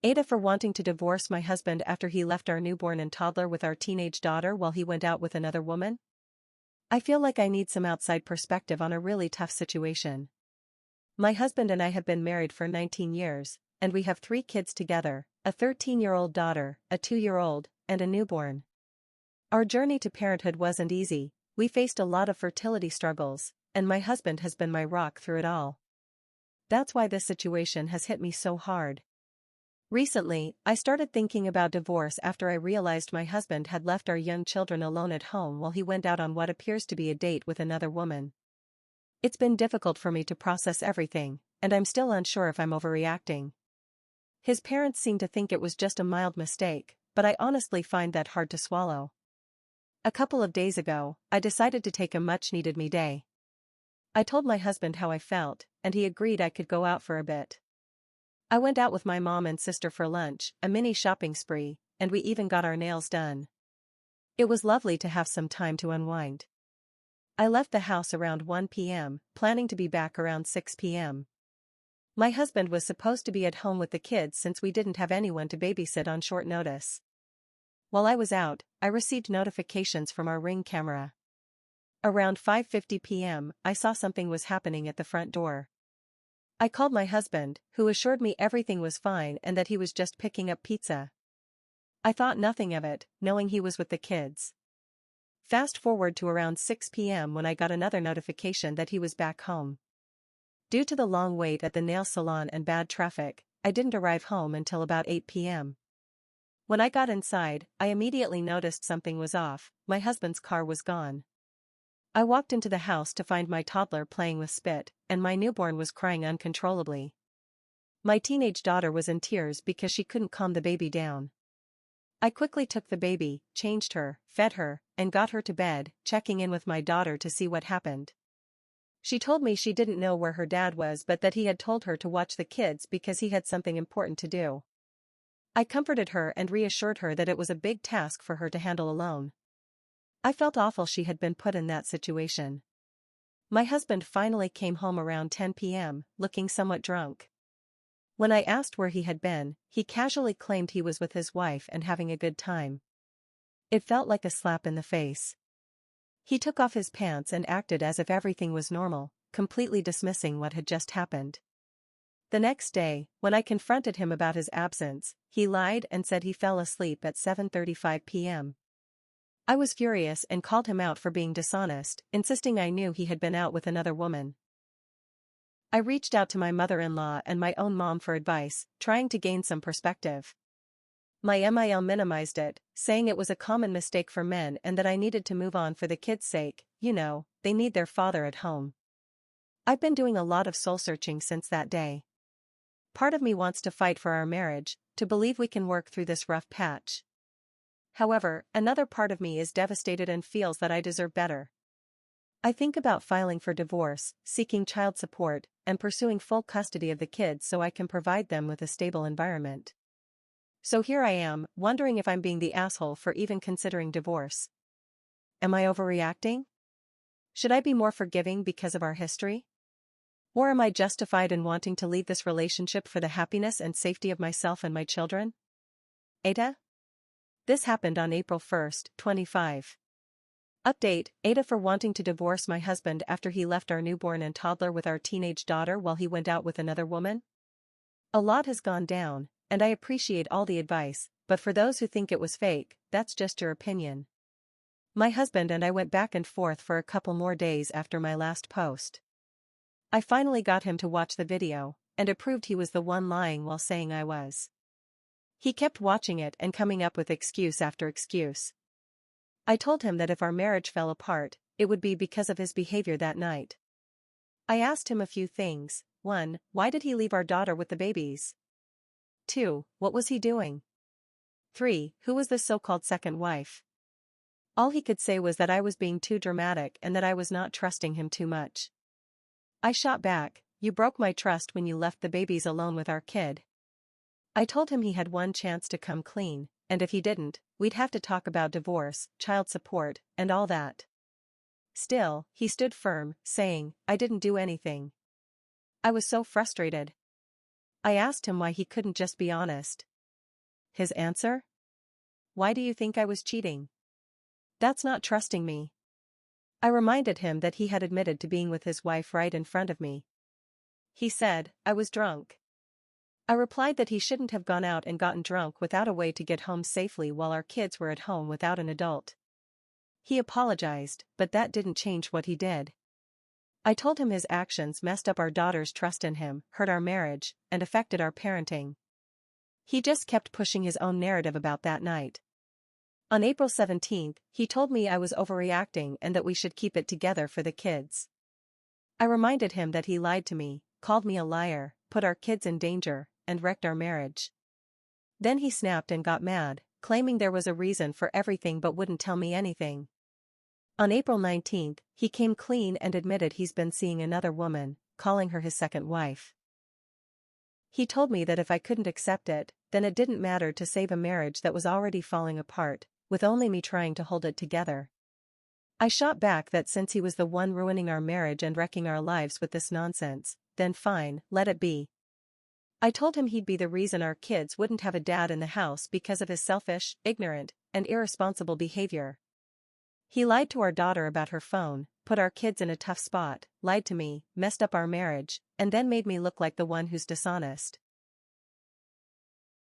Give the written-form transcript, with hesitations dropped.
AITAH for wanting to divorce my husband after he left our newborn and toddler with our teenage daughter while he went out with another woman? I feel like I need some outside perspective on a really tough situation. My husband and I have been married for 19 years, and we have 3 kids together, a 13-year-old daughter, a 2-year-old, and a newborn. Our journey to parenthood wasn't easy. We faced a lot of fertility struggles, and my husband has been my rock through it all. That's why this situation has hit me so hard. Recently, I started thinking about divorce after I realized my husband had left our young children alone at home while he went out on what appears to be a date with another woman. It's been difficult for me to process everything, and I'm still unsure if I'm overreacting. His parents seem to think it was just a mild mistake, but I honestly find that hard to swallow. A couple of days ago, I decided to take a much-needed me day. I told my husband how I felt, and he agreed I could go out for a bit. I went out with my mom and sister for lunch, a mini shopping spree, and we even got our nails done. It was lovely to have some time to unwind. I left the house around 1 p.m., planning to be back around 6 p.m. My husband was supposed to be at home with the kids since we didn't have anyone to babysit on short notice. While I was out, I received notifications from our Ring camera. Around 5:50 p.m., I saw something was happening at the front door. I called my husband, who assured me everything was fine and that he was just picking up pizza. I thought nothing of it, knowing he was with the kids. Fast forward to around 6 p.m. when I got another notification that he was back home. Due to the long wait at the nail salon and bad traffic, I didn't arrive home until about 8 p.m. When I got inside, I immediately noticed something was off. My husband's car was gone. I walked into the house to find my toddler playing with spit, and my newborn was crying uncontrollably. My teenage daughter was in tears because she couldn't calm the baby down. I quickly took the baby, changed her, fed her, and got her to bed, checking in with my daughter to see what happened. She told me she didn't know where her dad was but that he had told her to watch the kids because he had something important to do. I comforted her and reassured her that it was a big task for her to handle alone. I felt awful she had been put in that situation. My husband finally came home around 10 p.m., looking somewhat drunk. When I asked where he had been, he casually claimed he was with his wife and having a good time. It felt like a slap in the face. He took off his pants and acted as if everything was normal, completely dismissing what had just happened. The next day, when I confronted him about his absence, he lied and said he fell asleep at 7:35 p.m. I was furious and called him out for being dishonest, insisting I knew he had been out with another woman. I reached out to my mother-in-law and my own mom for advice, trying to gain some perspective. My MIL minimized it, saying it was a common mistake for men and that I needed to move on for the kids' sake. They need their father at home. I've been doing a lot of soul-searching since that day. Part of me wants to fight for our marriage, to believe we can work through this rough patch. However, another part of me is devastated and feels that I deserve better. I think about filing for divorce, seeking child support, and pursuing full custody of the kids so I can provide them with a stable environment. So here I am, wondering if I'm being the asshole for even considering divorce. Am I overreacting? Should I be more forgiving because of our history? Or am I justified in wanting to leave this relationship for the happiness and safety of myself and my children? AITAH? This happened on April 1, 25. Update: AITAH for wanting to divorce my husband after he left our newborn and toddler with our teenage daughter while he went out with another woman? A lot has gone down, and I appreciate all the advice, but for those who think it was fake, that's just your opinion. My husband and I went back and forth for a couple more days after my last post. I finally got him to watch the video, and it proved he was the one lying while saying I was. He kept watching it and coming up with excuse after excuse. I told him that if our marriage fell apart, it would be because of his behavior that night. I asked him a few things. 1. Why did he leave our daughter with the babies? 2. What was he doing? 3. Who was the so-called second wife? All he could say was that I was being too dramatic and that I was not trusting him too much. I shot back, "You broke my trust when you left the babies alone with our kid." I told him he had one chance to come clean, and if he didn't, we'd have to talk about divorce, child support, and all that. Still, he stood firm, saying, "I didn't do anything." I was so frustrated. I asked him why he couldn't just be honest. His answer? Why do you think I was cheating? That's not trusting me. I reminded him that he had admitted to being with his wife right in front of me. He said, I was drunk. I replied that he shouldn't have gone out and gotten drunk without a way to get home safely while our kids were at home without an adult. He apologized, but that didn't change what he did. I told him his actions messed up our daughter's trust in him, hurt our marriage, and affected our parenting. He just kept pushing his own narrative about that night. On April 17th, he told me I was overreacting and that we should keep it together for the kids. I reminded him that he lied to me, called me a liar, put our kids in danger, and wrecked our marriage. Then he snapped and got mad, claiming there was a reason for everything but wouldn't tell me anything. On April 19th, he came clean and admitted he's been seeing another woman, calling her his second wife. He told me that if I couldn't accept it, then it didn't matter to save a marriage that was already falling apart, with only me trying to hold it together. I shot back that since he was the one ruining our marriage and wrecking our lives with this nonsense, then fine, let it be. I told him he'd be the reason our kids wouldn't have a dad in the house because of his selfish, ignorant, and irresponsible behavior. He lied to our daughter about her phone, put our kids in a tough spot, lied to me, messed up our marriage, and then made me look like the one who's dishonest.